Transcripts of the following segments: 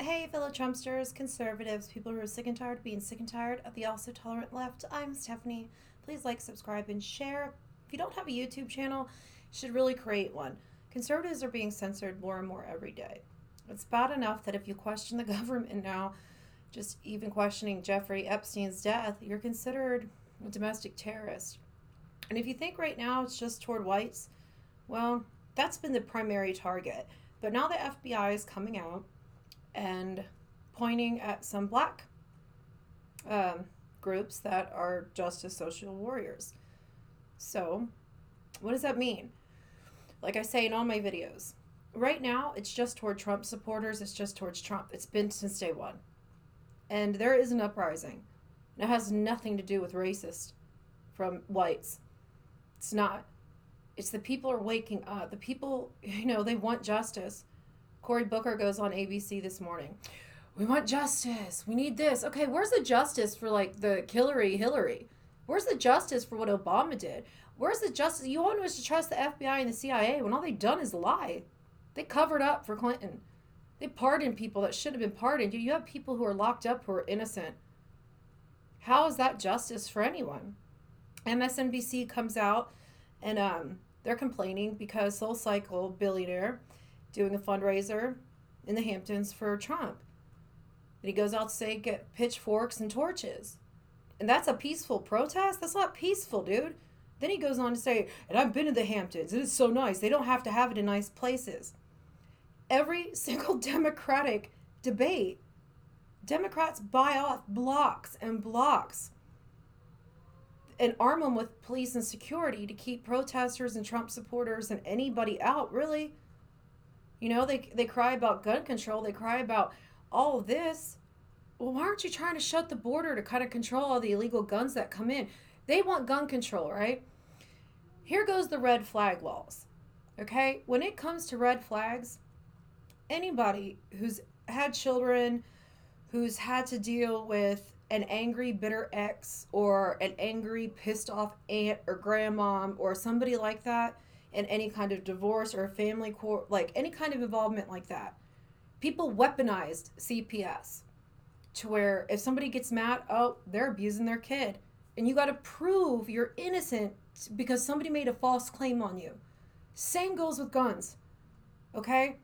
Hey, fellow Trumpsters, conservatives, people who are sick and tired of being sick and tired of the also tolerant left. I'm Stephanie. Please like, subscribe, and share. If you don't have a YouTube channel, you should really create one. Conservatives are being censored more and more every day. It's bad enough that if you question the government now, just even questioning Jeffrey Epstein's death, you're considered a domestic terrorist. And if you think right now it's just toward whites, well, that's been the primary target. But now the FBI is coming out and pointing at some black groups that are just as social warriors. So, what does that mean? Like I say in all my videos, right now it's just toward Trump supporters, it's just towards Trump. It's been since day one. And there is an uprising. And it has nothing to do with racist from whites. It's not. It's the people are waking up. The people, they want justice. Cory Booker goes on ABC this morning. We want justice. We need this. Okay, where's the justice for the Hillary? Where's the justice for what Obama did? Where's the justice? You want us to trust the FBI and the CIA when all they've done is lie. They covered up for Clinton. They pardoned people that shouldn't have been pardoned. You have people who are locked up who are innocent. How is that justice for anyone? MSNBC comes out and they're complaining because SoulCycle billionaire doing a fundraiser in the Hamptons for Trump. And he goes out to say, get pitchforks and torches. And that's a peaceful protest? That's not peaceful, dude. Then he goes on to say, and I've been to the Hamptons. It is so nice. They don't have to have it in nice places. Every single Democratic debate, Democrats buy off blocks and blocks and arm them with police and security to keep protesters and Trump supporters and anybody out, really. They cry about gun control. They cry about all of this. Well, why aren't you trying to shut the border to kind of control all the illegal guns that come in? They want gun control, right? Here goes the red flag laws, okay? When it comes to red flags, anybody who's had children, who's had to deal with an angry, bitter ex or an angry, pissed off aunt or grandmom or somebody like that, in any kind of divorce or a family court, any kind of involvement like that. People weaponized CPS to where if somebody gets mad, oh, they're abusing their kid. And you got to prove you're innocent because somebody made a false claim on you. Same goes with guns, okay?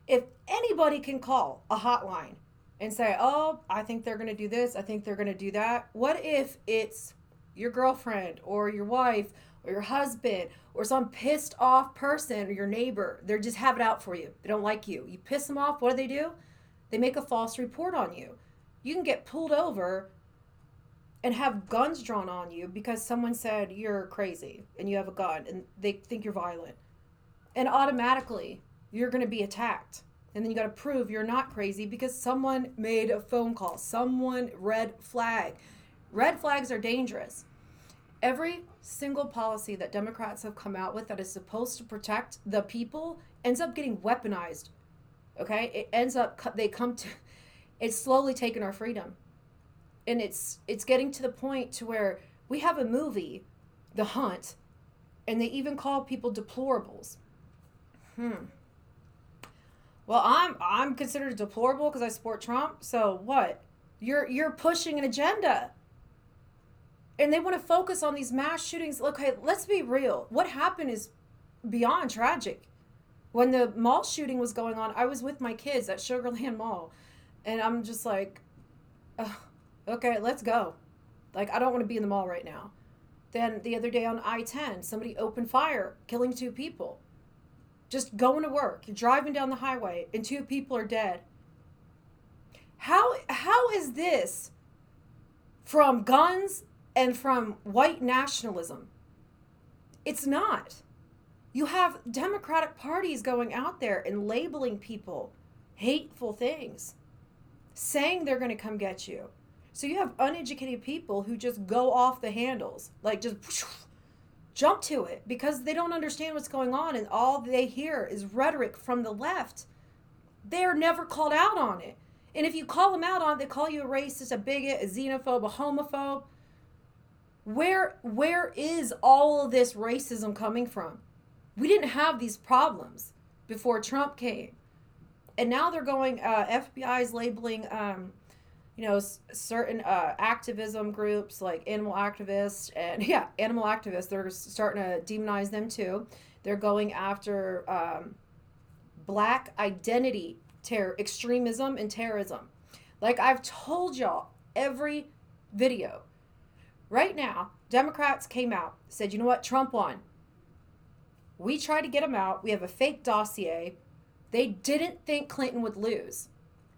If anybody can call a hotline and say, oh, I think they're going to do this, I think they're going to do that. What if it's your girlfriend or your wife or your husband or some pissed off person or your neighbor? They just have it out for you. They don't like you. You piss them off, what do? They make a false report on you. You can get pulled over and have guns drawn on you because someone said you're crazy and you have a gun and they think you're violent. And automatically you're going to be attacked. And then you got to prove you're not crazy because someone made a phone call. Someone red flag. Red flags are dangerous. Every single policy that Democrats have come out with that is supposed to protect the people ends up getting weaponized. Okay? It ends up, it's slowly taking our freedom. And it's getting to the point to where we have a movie, The Hunt, and they even call people deplorables. Well, I'm considered deplorable because I support Trump. So what? You're pushing an agenda. And they want to focus on these mass shootings. Okay, let's be real. What happened is beyond tragic. When the mall shooting was going on, I was with my kids at Sugarland Mall. And I'm just like, oh, okay, let's go. I don't want to be in the mall right now. Then the other day on I-10, somebody opened fire, killing 2 people. Just going to work. You're driving down the highway and 2 people are dead. How is this from guns and from white nationalism? It's not. You have Democratic parties going out there and labeling people hateful things, saying they're going to come get you. So you have uneducated people who just go off the handles, just jump to it because they don't understand what's going on and all they hear is rhetoric from the left. They're never called out on it. And if you call them out on it, they call you a racist, a bigot, a xenophobe, a homophobe. Where is all of this racism coming from? We didn't have these problems before Trump came. And now they're going, FBI's labeling, certain activism groups like animal activists, and yeah, animal activists, they're starting to demonize them too. They're going after black identity extremism and terrorism. Like I've told y'all every video. Right now, Democrats came out, said, you know what, Trump won. We tried to get him out. We have a fake dossier. They didn't think Clinton would lose.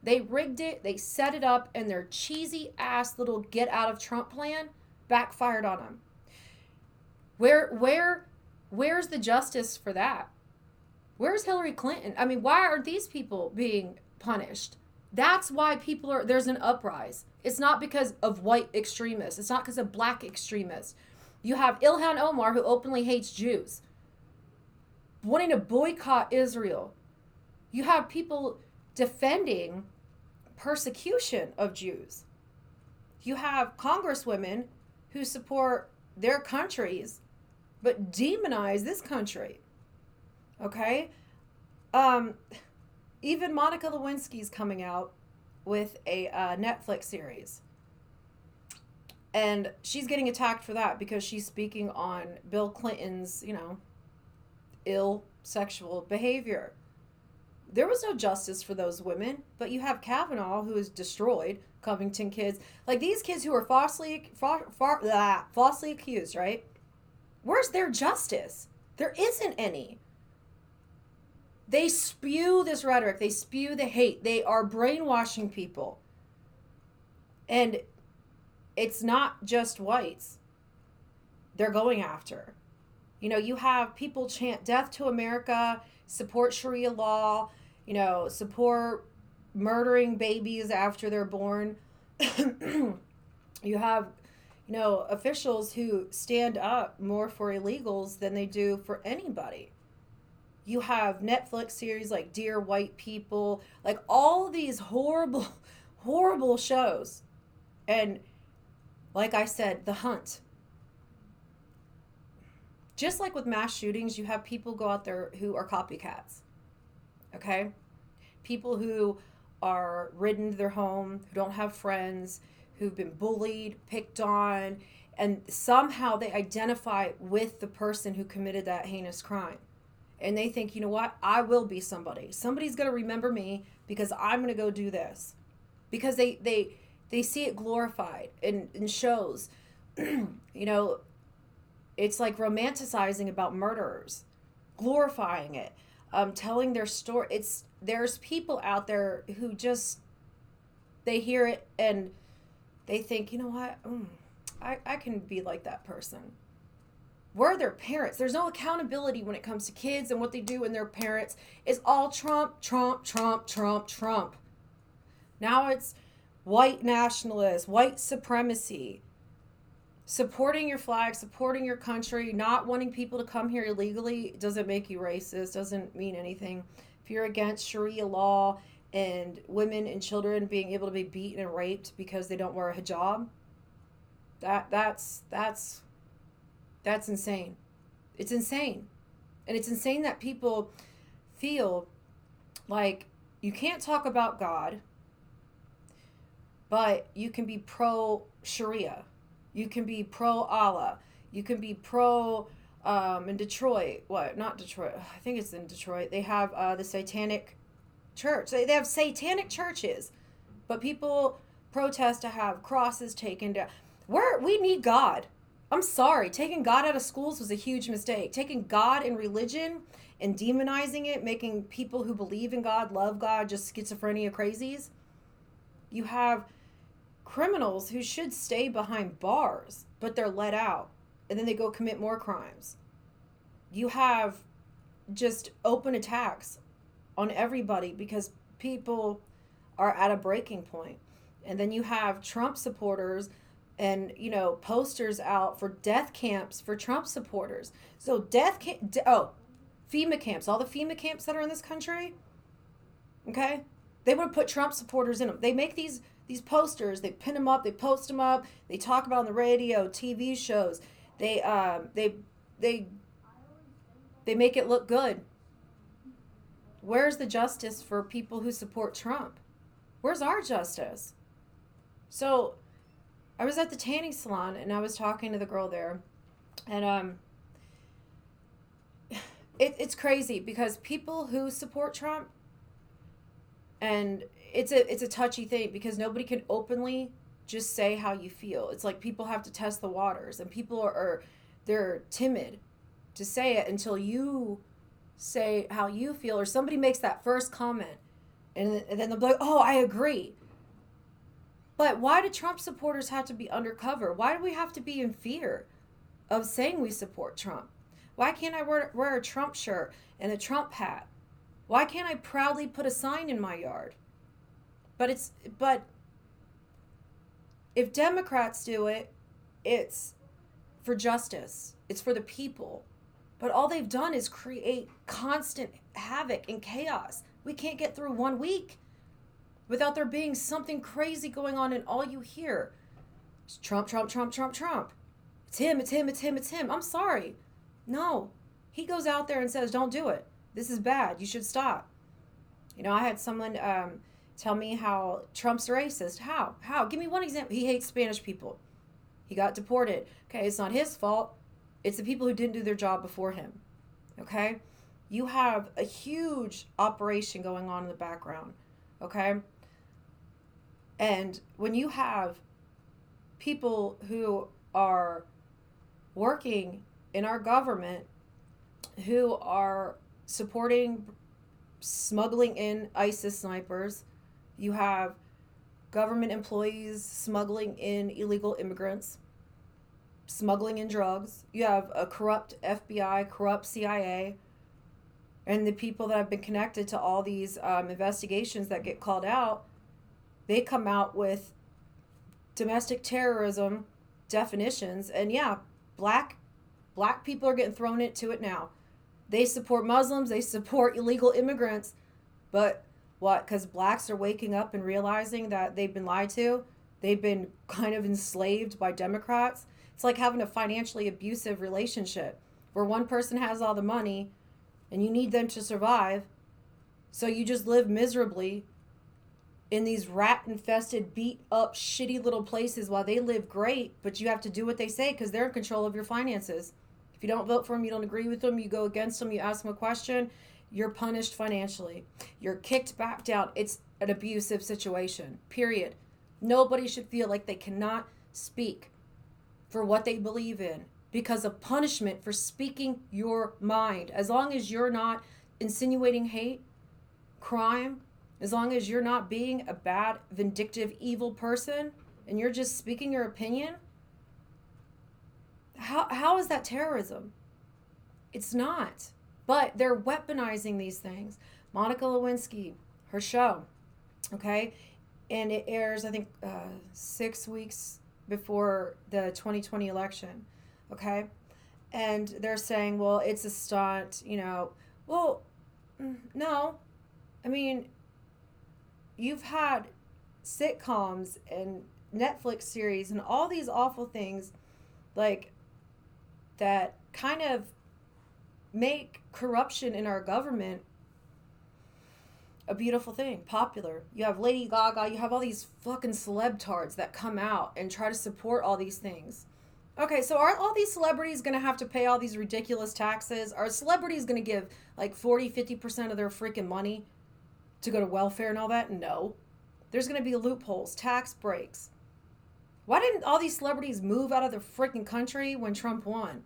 They rigged it, they set it up, and their cheesy ass little get out of Trump plan backfired on them. Where's the justice for that? Where's Hillary Clinton? I mean, why aren't these people being punished? That's why there's an uprise. It's not because of white extremists. It's not because of black extremists. You have Ilhan Omar, who openly hates Jews, wanting to boycott Israel. You have people defending persecution of Jews. You have congresswomen who support their countries but demonize this country. Okay? Even Monica Lewinsky's coming out with a Netflix series. And she's getting attacked for that because she's speaking on Bill Clinton's, ill sexual behavior. There was no justice for those women, but you have Kavanaugh, who is destroyed Covington kids. Like these kids who are falsely accused, right? Where's their justice? There isn't any. They spew this rhetoric. They spew the hate. They are brainwashing people. And it's not just whites they're going after. You have people chant death to America, support Sharia law, support murdering babies after they're born. You have, officials who stand up more for illegals than they do for anybody. You have Netflix series like Dear White People, like all these horrible, horrible shows. And like I said, The Hunt. Just like with mass shootings, you have people go out there who are copycats. Okay? People who are ridden to their home, who don't have friends, who've been bullied, picked on, and somehow they identify with the person who committed that heinous crime. And they think, you know what? I will be somebody. Somebody's going to remember me because I'm going to go do this. Because they see it glorified in shows. It's like romanticizing about murderers, glorifying it, telling their story. There's people out there who just, they hear it and they think, you know what? I can be like that person. Where are their parents? There's no accountability when it comes to kids and what they do, and their parents is all Trump, Trump, Trump, Trump, Trump. Now it's white nationalists, white supremacy, supporting your flag, supporting your country, not wanting people to come here illegally doesn't make you racist, doesn't mean anything. If you're against Sharia law and women and children being able to be beaten and raped because they don't wear a hijab, that's insane. It's insane. And it's insane that people feel like you can't talk about God, but you can be pro-Sharia. You can be pro-Allah. You can be in Detroit. What? Not Detroit. I think it's in Detroit. They have the Satanic Church. They have satanic churches. But people protest to have crosses taken down. We need God. I'm sorry. Taking God out of schools was a huge mistake. Taking God in religion and demonizing it, making people who believe in God, love God, just schizophrenia crazies. You have criminals who should stay behind bars, but they're let out. And then they go commit more crimes. You have just open attacks on everybody because people are at a breaking point. And then you have Trump supporters and, posters out for death camps for Trump supporters. So FEMA camps, all the FEMA camps that are in this country, okay? They want to put Trump supporters in them. They make these posters, they pin them up, they post them up, they talk about on the radio, TV shows. They make it look good. Where's the justice for people who support Trump? Where's our justice? So I was at the tanning salon and I was talking to the girl there, and it's crazy because people who support Trump, and it's a touchy thing because nobody can openly just say how you feel. It's like people have to test the waters, and people are they're timid to say it until you say how you feel, or somebody makes that first comment, and then they'll be like, oh, I agree. But why do Trump supporters have to be undercover? Why do we have to be in fear of saying we support Trump? Why can't I wear a Trump shirt and a Trump hat? Why can't I proudly put a sign in my yard? But if Democrats do it, it's for justice. It's for the people. But all they've done is create constant havoc and chaos. We can't get through 1 week without there being something crazy going on, and all you hear is Trump, Trump, Trump, Trump, Trump. It's him, it's him, it's him, it's him. I'm sorry. No. He goes out there and says, don't do it. This is bad. You should stop. You know, I had someone tell me how Trump's racist. How? Give me one example. He hates Spanish people. He got deported. Okay, it's not his fault. It's the people who didn't do their job before him. Okay? You have a huge operation going on in the background. Okay? And when you have people who are working in our government who are supporting smuggling in ISIS snipers, you have government employees smuggling in illegal immigrants, smuggling in drugs, you have a corrupt FBI, corrupt CIA, and the people that have been connected to all these investigations that get called out, they come out with domestic terrorism definitions, and yeah, black people are getting thrown into it now. They support Muslims, they support illegal immigrants, but what? Because blacks are waking up and realizing that they've been lied to, they've been kind of enslaved by Democrats. It's like having a financially abusive relationship where one person has all the money and you need them to survive, so you just live miserably in these rat-infested, beat-up, shitty little places while they live great, but you have to do what they say because they're in control of your finances. If you don't vote for them, you don't agree with them, you go against them, you ask them a question, you're punished financially. You're kicked back down. It's an abusive situation, period. Nobody should feel like they cannot speak for what they believe in because of punishment for speaking your mind. As long as you're not insinuating hate, crime, as long as you're not being a bad, vindictive, evil person, and you're just speaking your opinion, how is that terrorism? It's not. But they're weaponizing these things. Monica Lewinsky, her show, okay? And it airs, I think, 6 weeks before the 2020 election, okay? And they're saying, well, it's a stunt, you know. Well, no. I mean, you've had sitcoms and Netflix series and all these awful things like that kind of make corruption in our government a beautiful thing, popular. You have Lady Gaga, you have all these fucking celeb-tards that come out and try to support all these things. Okay, so are all these celebrities going to have to pay all these ridiculous taxes? Are celebrities going to give like 40-50% of their freaking money to go to welfare and all that? No. There's going to be loopholes, tax breaks. Why didn't all these celebrities move out of the freaking country when Trump won?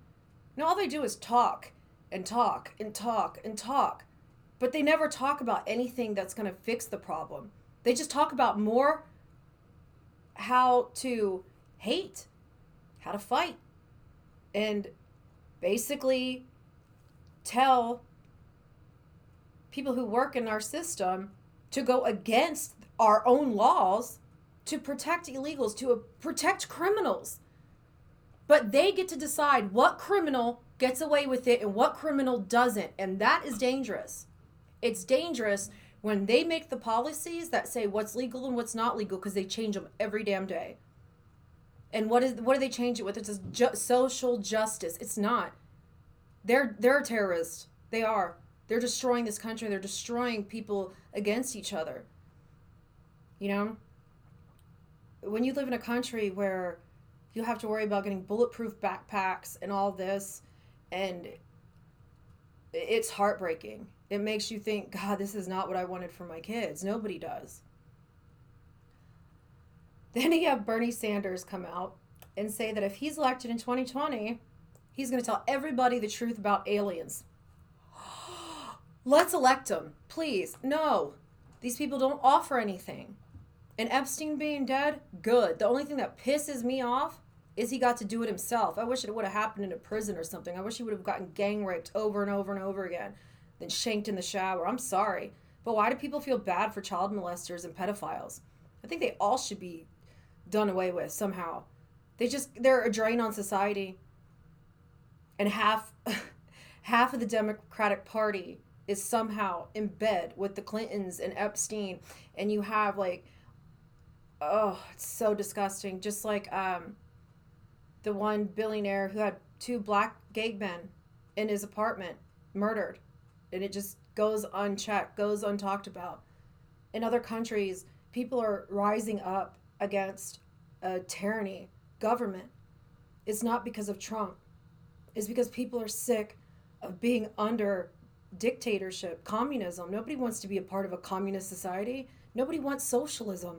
No, all they do is talk and talk and talk and talk. But they never talk about anything that's going to fix the problem. They just talk about more how to hate, how to fight, and basically tell people who work in our system to go against our own laws to protect illegals, to protect criminals. But they get to decide what criminal gets away with it and what criminal doesn't. And that is dangerous. It's dangerous when they make the policies that say what's legal and what's not legal, because they change them every damn day. And what do they change it with? It's social justice. It's not. They're terrorists. They are. They're destroying this country. They're destroying people against each other. You know? When you live in a country where you have to worry about getting bulletproof backpacks and all this, and it's heartbreaking. It makes you think, God, this is not what I wanted for my kids. Nobody does. Then you have Bernie Sanders come out and say that if he's elected in 2020, he's going to tell everybody the truth about aliens. Let's elect him, please. No, these people don't offer anything. And Epstein being dead, good. The only thing that pisses me off is he got to do it himself. I wish it would have happened in a prison or something. I wish he would have gotten gang raped over and over and over again, then shanked in the shower. I'm sorry. But why do people feel bad for child molesters and pedophiles? I think they all should be done away with somehow. They're a drain on society. And half of the Democratic Party is somehow in bed with the Clintons and Epstein. And you have like, oh, it's so disgusting. Just like the one billionaire who had 2 black gay men in his apartment murdered. And it just goes unchecked, goes untalked about. In other countries, people are rising up against a tyranny government. It's not because of Trump. It's because people are sick of being under dictatorship, communism. Nobody wants to be a part of a communist society. Nobody wants socialism.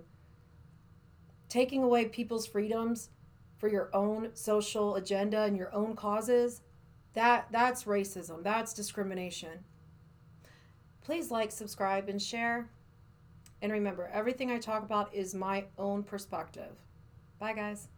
Taking away people's freedoms for your own social agenda and your own causes, that's racism. That's discrimination. Please like, subscribe, and share. And remember, everything I talk about is my own perspective. Bye, guys.